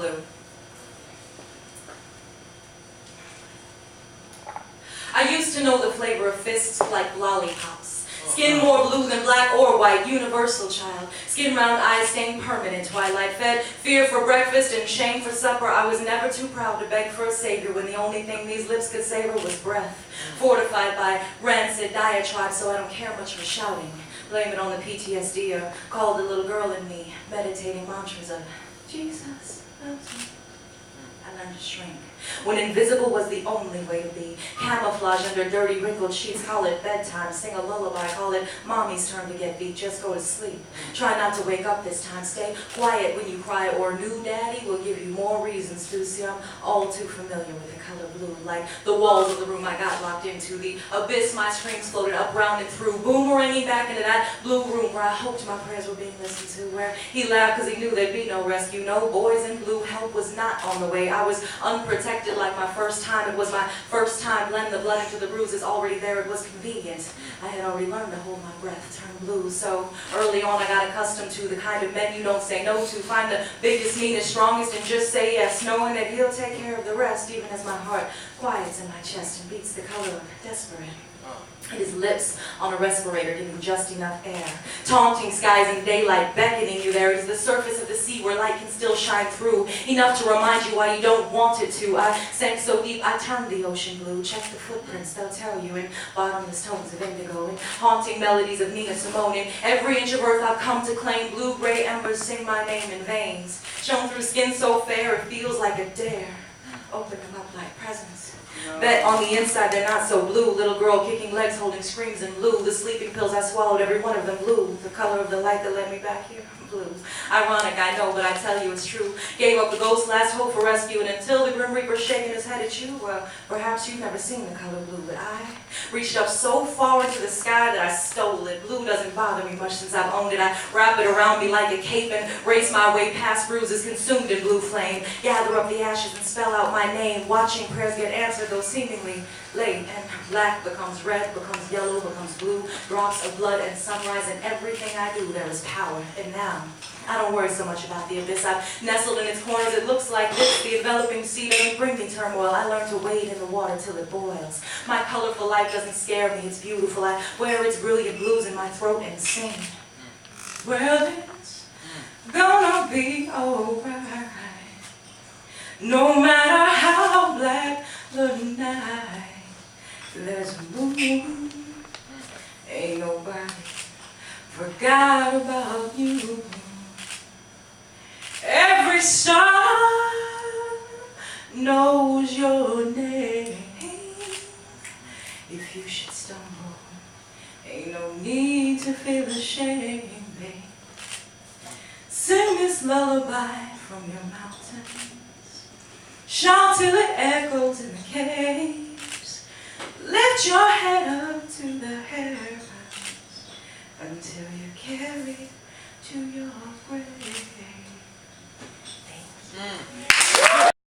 blue. I used to know the flavor of fists like lollipops. Skin more blue than black or white, universal child. Skin round eyes stained permanent, twilight fed. Fear for breakfast and shame for supper. I was never too proud to beg for a savior when the only thing these lips could savor was breath. Fortified by rancid diatribe, so I don't care much for shouting. Blame it on the PTSD or call the little girl in me, meditating mantras of Jesus loves me. I learned to shrink. When invisible was the only way to be. Camouflage under dirty wrinkled sheets, call it bedtime. Sing a lullaby, call it mommy's turn to get beat. Just go to sleep. Try not to wake up this time. Stay quiet when you cry, or new daddy will give you more reasons to. See, I'm all too familiar with the color blue. Like the walls of the room I got locked into. The abyss my screams floated up, round and through. Boomeranging back into that blue room where I hoped my prayers were being listened to. Where he laughed because he knew there'd be no rescue. No boys in blue, help was not on the way. I was unprotected like my first time. It was my first time. Blend the blood into the bruises already there. It was convenient. I had already learned to hold my breath, turn blue. So early on I got accustomed to the kind of men you don't say no to. Find the biggest, meanest, strongest and just say yes, knowing that he'll take care of the rest, even as my heart quiets in my chest and beats the color of desperate. His lips on a respirator giving just enough air. Taunting skies in daylight, beckoning you there. It is the surface of the sea where light can still shine through. Enough to remind you why you don't want it to. I sank so deep, I turned the ocean blue. Check the footprints, they'll tell you. In bottomless tones of indigo. In haunting melodies of Nina Simone. In every inch of earth I've come to claim. Blue-gray embers sing my name in veins. Shone through skin so fair it feels like a dare. Open them up like presents. Bet on the inside they're not so blue. Little girl kicking legs holding screams in blue. The sleeping pills I swallowed, every one of them blue. The color of the light that led me back here, blue. Ironic, I know, but I tell you it's true. Gave up the ghost's last hope for rescue, and until the Grim Reaper shaking his head at you, well, perhaps you've never seen the color blue, but I reached up so far into the sky that I stole it. Blue doesn't bother me much since I've owned it. I wrap it around me like a cape and race my way past bruises consumed in blue flame. Gather up the ashes and spell out my name, watching prayers get answered, though seemingly late. And black becomes red, becomes yellow, becomes blue. Drops of blood and sunrise, and everything I do there is power. And now I don't worry so much about the abyss. I've nestled in its corners. It looks like this. The enveloping sea doesn't bring me turmoil. I learn to wade in the water till it boils. My colorful life doesn't scare me. It's beautiful. I wear its brilliant blues in my throat and sing. Well, it's gonna be alright. No matter how black the night. There's a moon. Ain't nobody forgot about you. Every star knows your name. If you should stumble, ain't no need to feel ashamed, babe. Sing this lullaby from your mountains. Shout till it echoes in the caves. Lift your head up to the heavens until you're carried to your grave. Thank you.